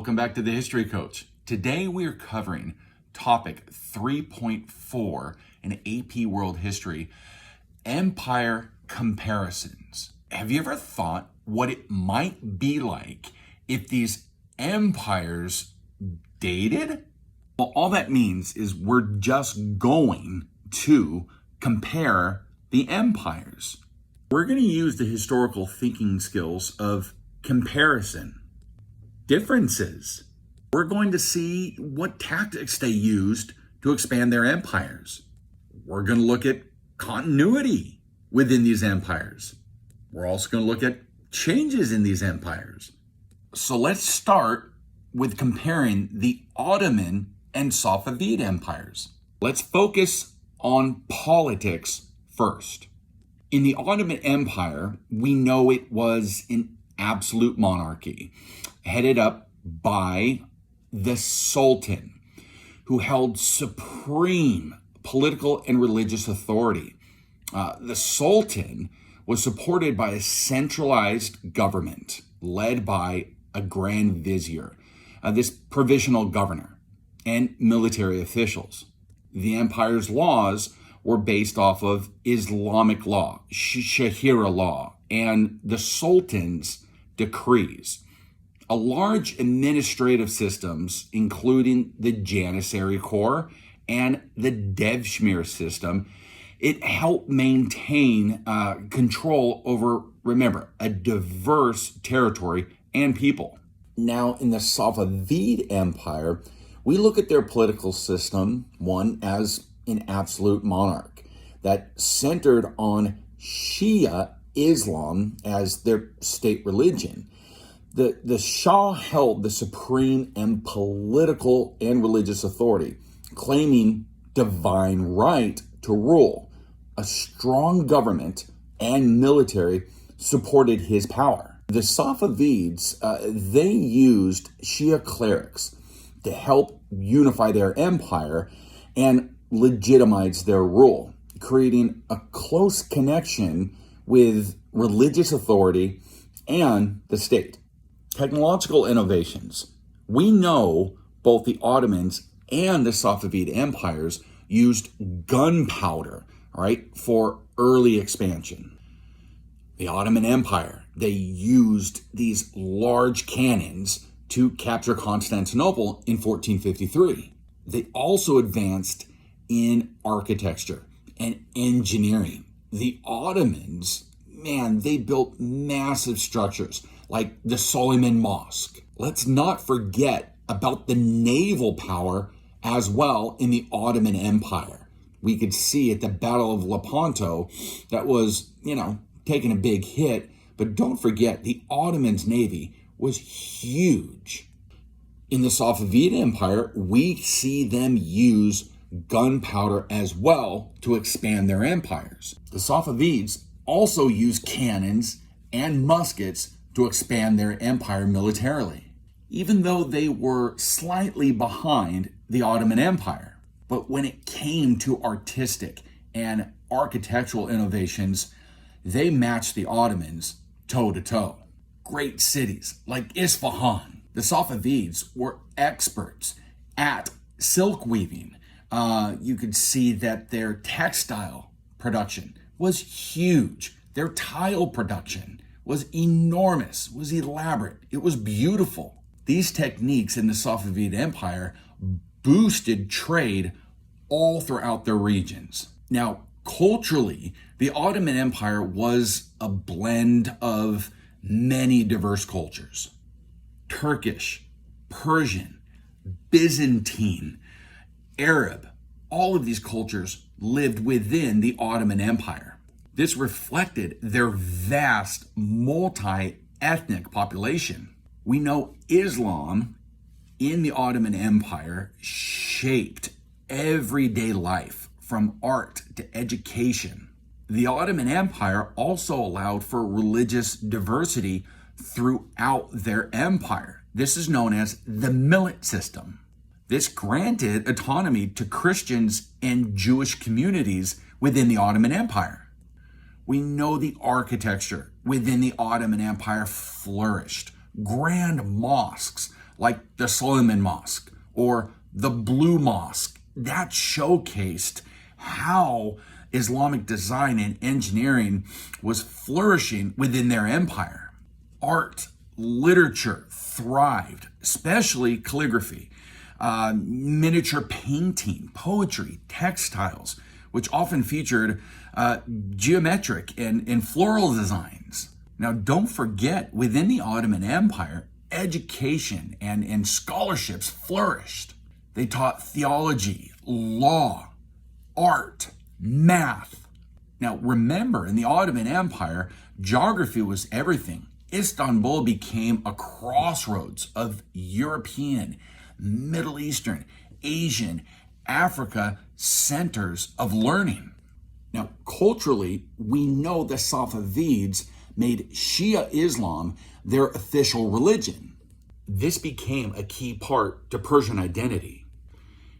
Welcome back to the History Coach. Today we are covering topic 3.4 in AP World History, Empire Comparisons. Have you ever thought what it might be like if these empires dated? Well, all that means is we're just going to compare the empires. We're going to use the historical thinking skills of comparison. Differences. We're going to see what tactics they used to expand their empires. We're going to look at continuity within these empires. We're also going to look at changes in these empires. So let's start with comparing the Ottoman and Safavid empires. Let's focus on politics first. In the Ottoman Empire, we know it was an absolute monarchy, headed up by the Sultan, who held supreme political and religious authority. The Sultan was supported by a centralized government led by a Grand Vizier, this provisional governor, and military officials. The empire's laws were based off of Islamic law, Shahira law, and the Sultan's decrees. A large administrative systems, including the Janissary Corps and the Devshmir system, it helped maintain control over, remember, a diverse territory and people. Now, in the Safavid Empire, we look at their political system, one as an absolute monarch that centered on Shia Islam as their state religion. The Shah held the supreme and political and religious authority, claiming divine right to rule. A strong government and military supported his power. The Safavids, they used Shia clerics to help unify their empire and legitimize their rule, creating a close connection with religious authority and the state. Technological innovations. We know both the Ottomans and the Safavid empires used gunpowder, right, for early expansion. The Ottoman Empire, they used these large cannons to capture Constantinople in 1453. They also advanced in architecture and engineering. The Ottomans, man, they built massive structures like the Suleiman Mosque. Let's not forget about the naval power as well in the Ottoman Empire. We could see at the Battle of Lepanto that was, taking a big hit, but don't forget the Ottomans' navy was huge. In the Safavid Empire, we see them use gunpowder as well to expand their empires. The Safavids also used cannons and muskets to expand their empire militarily, even though they were slightly behind the Ottoman Empire. But when it came to artistic and architectural innovations, they matched the Ottomans toe-to-toe. Great cities like Isfahan. The Safavids were experts at silk weaving. You could see that their textile production was huge. Their tile production was enormous, was elaborate. It was beautiful. These techniques in the Safavid Empire boosted trade all throughout their regions. Now, culturally, the Ottoman Empire was a blend of many diverse cultures. Turkish, Persian, Byzantine, Arab, all of these cultures lived within the Ottoman Empire. This reflected their vast multi-ethnic population. We know Islam in the Ottoman Empire shaped everyday life from art to education. The Ottoman Empire also allowed for religious diversity throughout their empire. This is known as the millet system. This granted autonomy to Christians and Jewish communities within the Ottoman Empire. We know the architecture within the Ottoman Empire flourished. Grand mosques like the Solomon Mosque or the Blue Mosque, that showcased how Islamic design and engineering was flourishing within their empire. Art, literature thrived, especially calligraphy, miniature painting, poetry, textiles, which often featured geometric and floral designs. Now, don't forget, within the Ottoman Empire, education and scholarships flourished. They taught theology, law, art, math. Now, remember, in the Ottoman Empire, geography was everything. Istanbul became a crossroads of European, Middle Eastern, Asian, Africa centers of learning. Now, culturally, we know the Safavids made Shia Islam their official religion. This became a key part to Persian identity.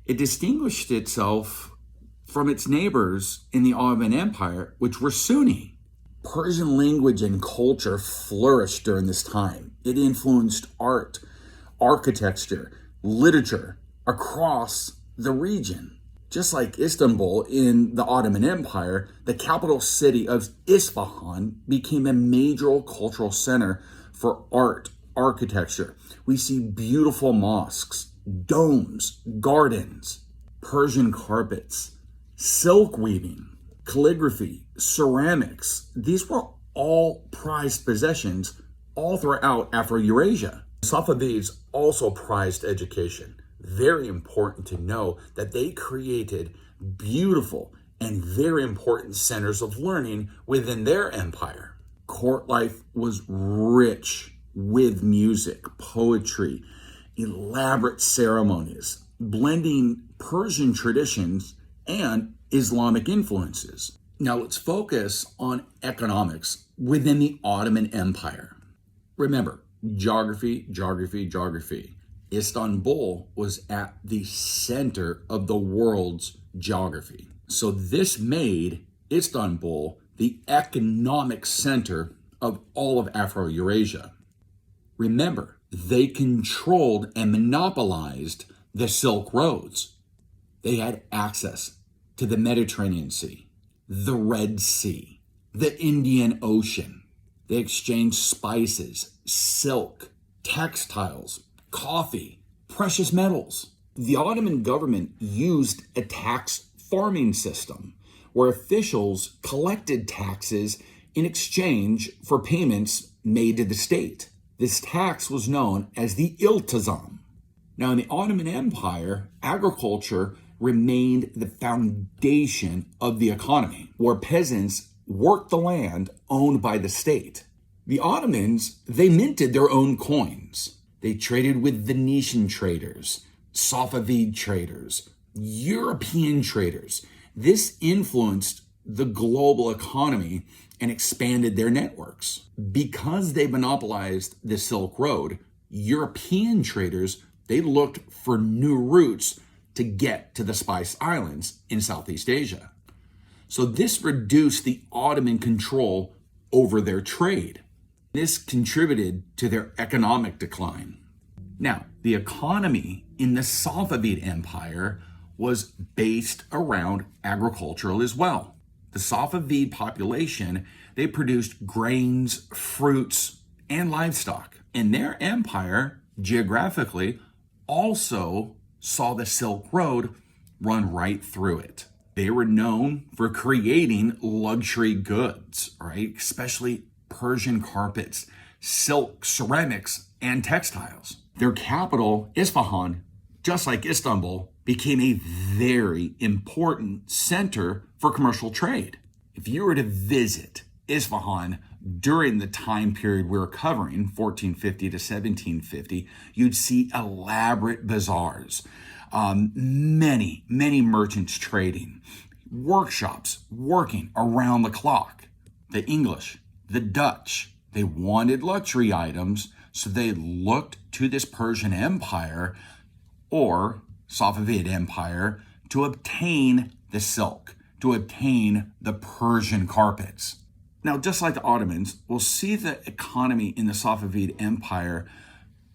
It distinguished itself from its neighbors in the Ottoman Empire, which were Sunni. Persian language and culture flourished during this time. It influenced art, architecture, literature across the region. Just like Istanbul in the Ottoman Empire, the capital city of Isfahan became a major cultural center for art, architecture. We see beautiful mosques, domes, gardens, Persian carpets, silk weaving, calligraphy, ceramics. These were all prized possessions all throughout Afro-Eurasia. Safavids also prized education. Very important to know that they created beautiful and very important centers of learning within their empire. Court life was rich with music, poetry, elaborate ceremonies, blending Persian traditions and Islamic influences. Now let's focus on economics within the Ottoman Empire. Remember, geography. Istanbul was at the center of the world's geography. So this made Istanbul the economic center of all of Afro-Eurasia. Remember, they controlled and monopolized the Silk Roads. They had access to the Mediterranean Sea, the Red Sea, the Indian Ocean. They exchanged spices, silk, textiles, coffee, precious metals. The Ottoman government used a tax farming system where officials collected taxes in exchange for payments made to the state. This tax was known as the iltizam. Now, in the Ottoman Empire, agriculture remained the foundation of the economy, where peasants worked the land owned by the state. The Ottomans, they minted their own coins. They traded with Venetian traders, Safavid traders, European traders. This influenced the global economy and expanded their networks. Because they monopolized the Silk Road, European traders, they looked for new routes to get to the Spice Islands in Southeast Asia. So this reduced the Ottoman control over their trade. This contributed to their economic decline. Now, the economy in the Safavid Empire was based around agricultural as well. The Safavid population, they produced grains, fruits, and livestock. And their empire, geographically, also saw the Silk Road run right through it. They were known for creating luxury goods, right? Especially Persian carpets, silk, ceramics, and textiles. Their capital, Isfahan, just like Istanbul, became a very important center for commercial trade. If you were to visit Isfahan during the time period we're covering, 1450 to 1750, you'd see elaborate bazaars, many merchants trading, workshops working around the clock. The English, the Dutch, they wanted luxury items, so they looked to this Persian Empire or Safavid Empire to obtain the silk, to obtain the Persian carpets. Now, just like the Ottomans, we'll see the economy in the Safavid Empire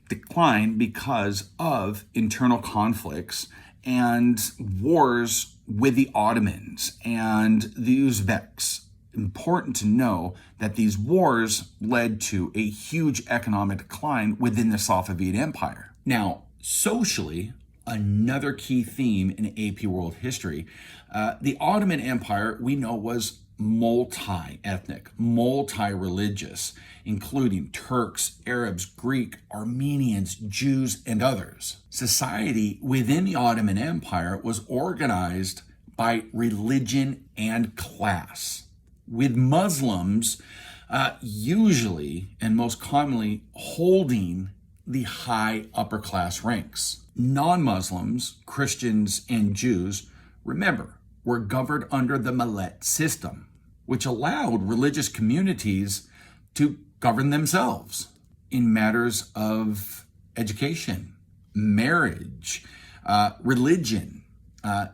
declined because of internal conflicts and wars with the Ottomans and the Uzbeks. Important to know that these wars led to a huge economic decline within the Safavid Empire. Now, socially, another key theme in AP world history, the Ottoman Empire we know was multi-ethnic, multi-religious, including Turks, Arabs, Greek, Armenians, Jews, and others. Society within the Ottoman Empire was organized by religion and class, with Muslims usually and most commonly holding the high upper class ranks. Non-Muslims, Christians, and Jews, remember, were governed under the Millet system, which allowed religious communities to govern themselves in matters of education, marriage, religion,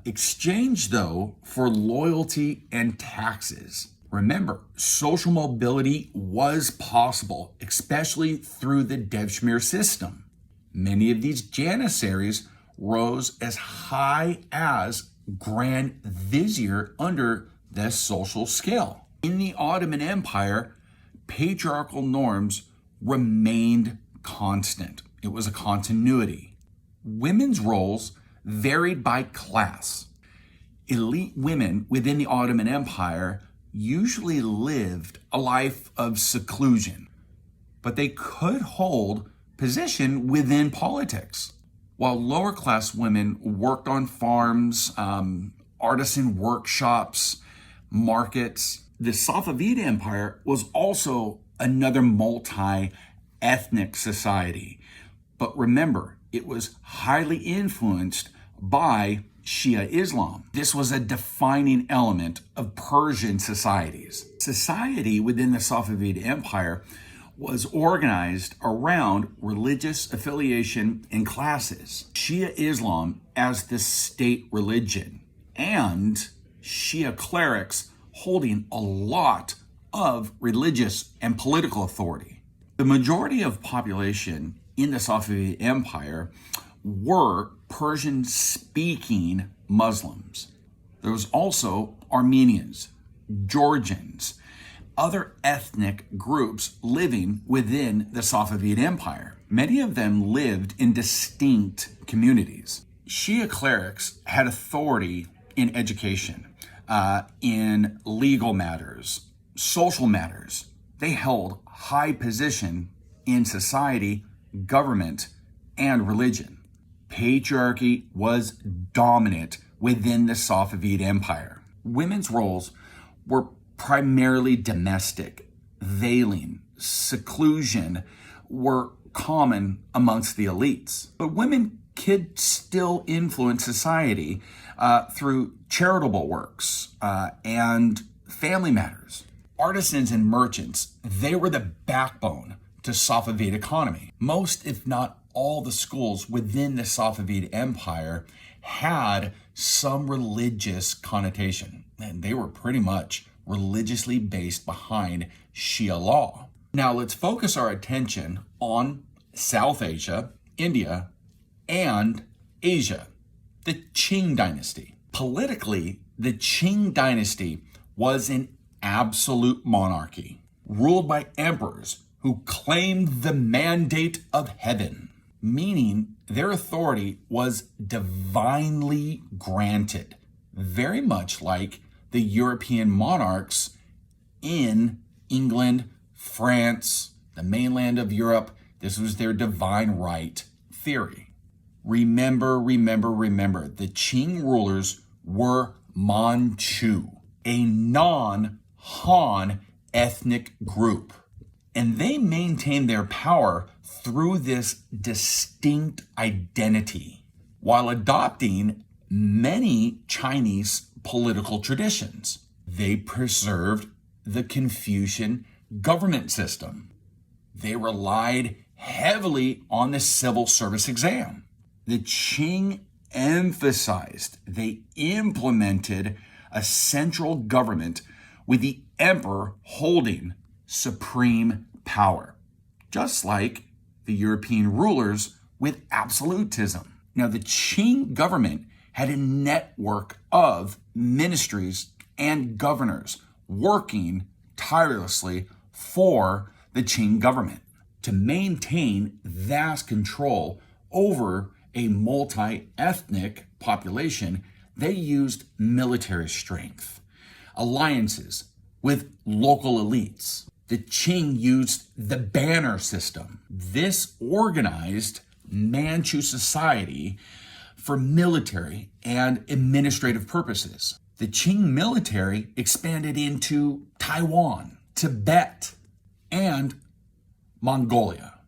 exchange, though, for loyalty and taxes. Remember, social mobility was possible, especially through the Devshmir system. Many of these janissaries rose as high as Grand Vizier under this social scale. In the Ottoman Empire, patriarchal norms remained constant. It was a continuity. Women's roles varied by class. Elite women within the Ottoman Empire usually lived a life of seclusion, but they could hold position within politics. While lower class women worked on farms, artisan workshops, markets, the Safavid Empire was also another multi-ethnic society. But remember, it was highly influenced by Shia Islam. This was a defining element of Persian societies. Society within the Safavid Empire was organized around religious affiliation and classes. Shia Islam as the state religion, and Shia clerics holding a lot of religious and political authority. The majority of population in the Safavid Empire were Persian-speaking Muslims. There was also Armenians, Georgians, other ethnic groups living within the Safavid Empire. Many of them lived in distinct communities. Shia clerics had authority in education, in legal matters, social matters. They held high position in society, government, and religion. Patriarchy was dominant within the Safavid Empire. Women's roles were primarily domestic. Veiling, seclusion were common amongst the elites. But women could still influence society through charitable works and family matters. Artisans and merchants, they were the backbone to Safavid economy. Most, if not all, the schools within the Safavid Empire had some religious connotation, and they were pretty much religiously based behind Shia law. Now let's focus our attention on South Asia, India, and Asia, the Qing dynasty. Politically, the Qing dynasty was an absolute monarchy, ruled by emperors who claimed the mandate of heaven, meaning their authority was divinely granted, very much like the European monarchs in England, France, the mainland of Europe. This was their divine right theory. Remember, the Qing rulers were Manchu, a non-Han ethnic group. And they maintained their power through this distinct identity, while adopting many Chinese political traditions. They preserved the Confucian government system. They relied heavily on the civil service exam. The Qing emphasized they implemented a central government with the emperor holding supreme power, just like the European rulers with absolutism. Now, the Qing government had a network of ministries and governors working tirelessly for the Qing government to maintain vast control over a multi-ethnic population. They used military strength, alliances with local elites. The Qing used the banner system. This organized Manchu society for military and administrative purposes. The Qing military expanded into Taiwan, Tibet, and Mongolia.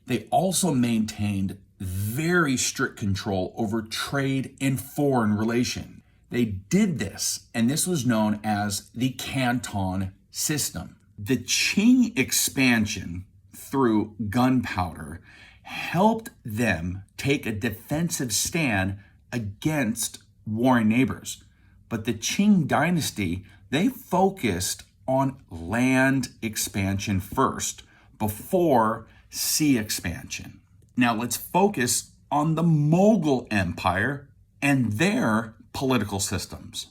They also maintained very strict control over trade and foreign relations. They did this, and this was known as the Canton system. The Qing expansion through gunpowder helped them take a defensive stand against warring neighbors. But the Qing dynasty, they focused on land expansion first before sea expansion. Now let's focus on the Mughal Empire and their political systems.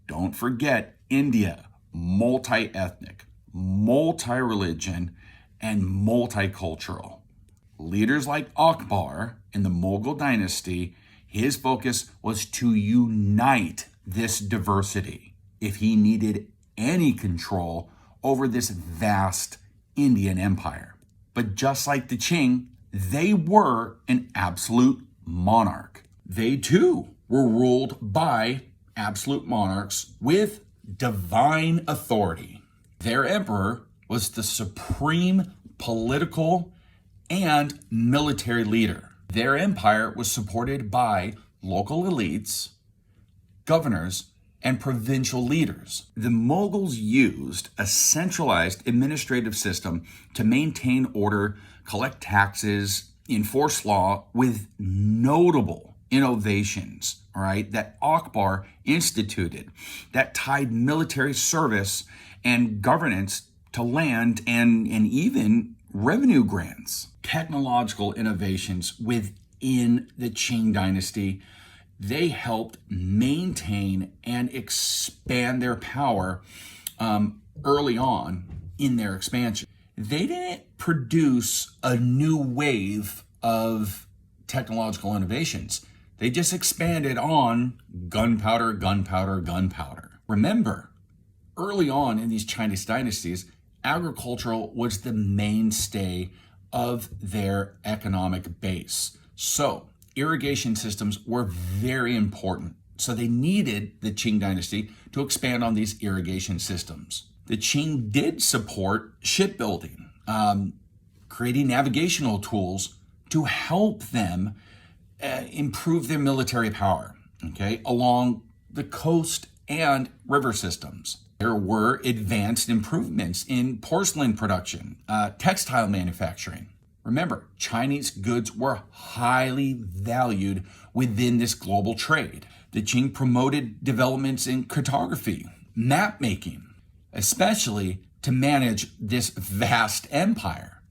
Don't forget India, multi-ethnic, multi-religion, and multicultural. Leaders like Akbar in the Mughal dynasty, his focus was to unite this diversity if he needed any control over this vast Indian empire. But just like the Qing, they were an absolute monarch. They too were ruled by absolute monarchs with divine authority. Their emperor was the supreme political and military leader. Their empire was supported by local elites, governors, and provincial leaders. The Mughals used a centralized administrative system to maintain order, collect taxes, enforce law with notable innovations, all right, that Akbar instituted that tied military service and governance to land and even revenue grants. Technological innovations within the Qing dynasty, they helped maintain and expand their power early on in their expansion. They didn't produce a new wave of technological innovations. They just expanded on gunpowder, gunpowder, gunpowder. Remember, early on in these Chinese dynasties, agricultural was the mainstay of their economic base. So irrigation systems were very important. So they needed the Qing dynasty to expand on these irrigation systems. The Qing did support shipbuilding, creating navigational tools to help them improve their military power, okay, along the coast and river systems. There were advanced improvements in porcelain production, textile manufacturing. Remember, Chinese goods were highly valued within this global trade. The Qing promoted developments in cartography, map making, especially to manage this vast empire.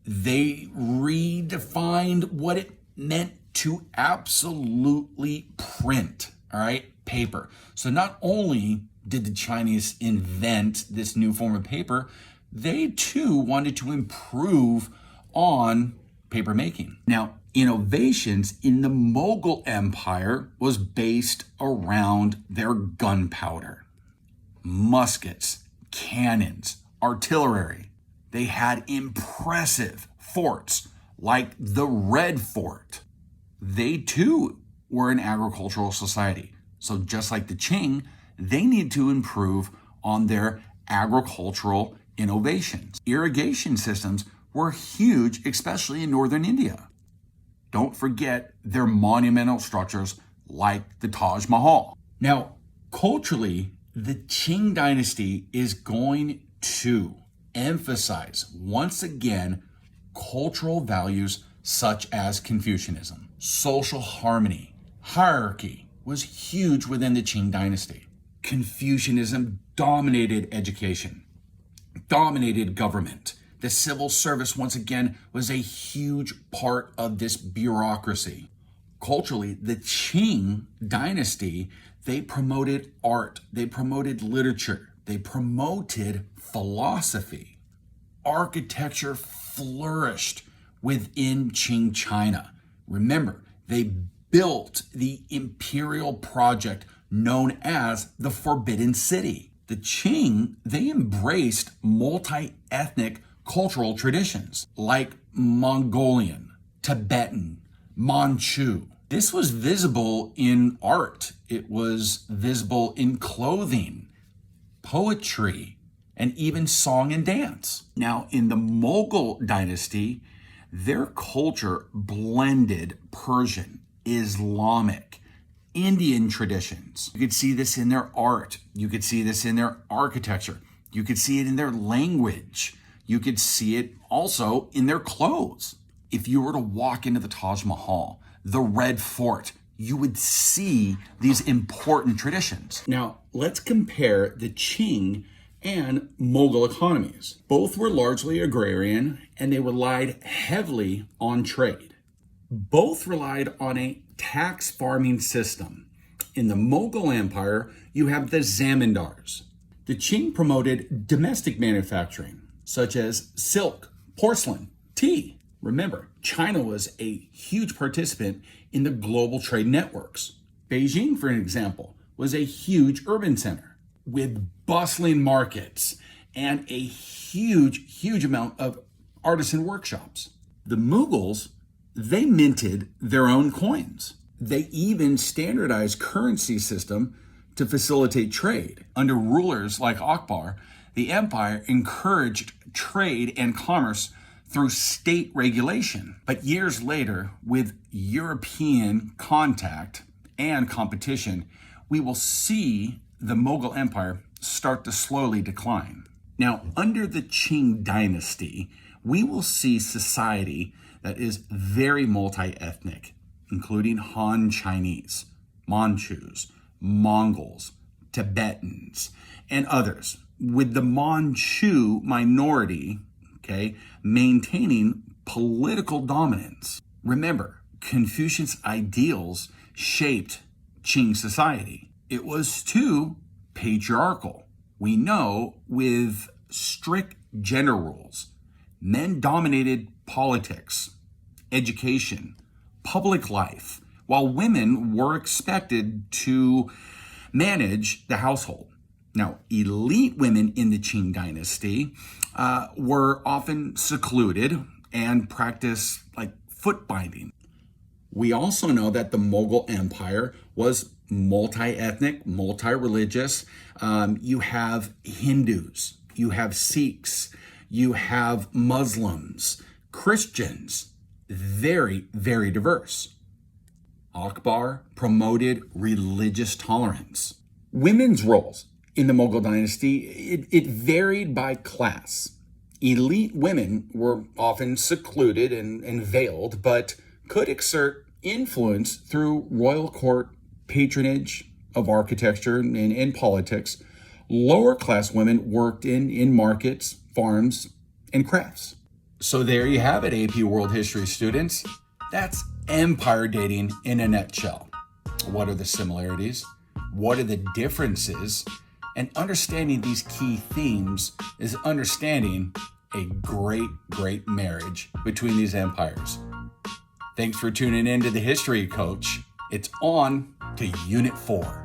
They redefined what it meant to absolutely print, all right, paper. So not only did the Chinese invent this new form of paper, they too wanted to improve on paper making. Now, innovations in the Mughal Empire was based around their gunpowder, muskets, cannons, artillery. They had impressive forts like the Red Fort. They too were an agricultural society. So just like the Qing, they need to improve on their agricultural innovations. Irrigation systems were huge, especially in northern India. Don't forget their monumental structures like the Taj Mahal. Now, culturally, the Qing dynasty is going to emphasize, once again, cultural values such as Confucianism. Social harmony, hierarchy was huge within the Qing dynasty. Confucianism dominated education, dominated government. The civil service, once again, was a huge part of this bureaucracy. Culturally, the Qing dynasty, they promoted art, they promoted literature, they promoted philosophy. Architecture flourished within Qing China. Remember, they built the imperial project known as the Forbidden City. The Qing, they embraced multi-ethnic cultural traditions like Mongolian, Tibetan, Manchu. This was visible in art. It was visible in clothing, poetry, and even song and dance. Now, in the Mughal dynasty, their culture blended Persian, Islamic, Indian traditions. You could see this in their art. You could see this in their architecture. You could see it in their language. You could see it also in their clothes. If you were to walk into the Taj Mahal, the Red Fort, you would see these important traditions. Now, let's compare the Qing and Mughal economies. Both were largely agrarian, and they relied heavily on trade. Both relied on a tax farming system. In the Mughal Empire, you have the zamindars. The Qing promoted domestic manufacturing, such as silk, porcelain, tea. Remember, China was a huge participant in the global trade networks. Beijing, for an example, was a huge urban center with bustling markets and a huge amount of artisan workshops. The Mughals, they minted their own coins. They even standardized currency system to facilitate trade. Under rulers like Akbar, the empire encouraged trade and commerce through state regulation. But years later, with European contact and competition, we will see the Mughal Empire start to slowly decline. Now, under the Qing dynasty, we will see society that is very multi-ethnic, including Han Chinese, Manchus, Mongols, Tibetans, and others, with the Manchu minority, maintaining political dominance. Remember, Confucius' ideals shaped Qing society. It was too patriarchal. We know with strict gender rules, men dominated politics, education, public life, while women were expected to manage the household. Now, elite women in the Qing dynasty were often secluded and practiced like foot binding. We also know that the Mughal Empire was multi-ethnic, multi-religious. You have Hindus, you have Sikhs, you have Muslims, Christians, very diverse. Akbar promoted religious tolerance. Women's roles in the Mughal dynasty, it varied by class. Elite women were often secluded and veiled, but could exert influence through royal court patronage of architecture and politics. Lower class women worked in markets, farms, and crafts. So there you have it, AP World History students. That's empire dating in a nutshell. What are the similarities? What are the differences? And understanding these key themes is understanding a great marriage between these empires. Thanks for tuning in to the History Coach. It's on to Unit 4.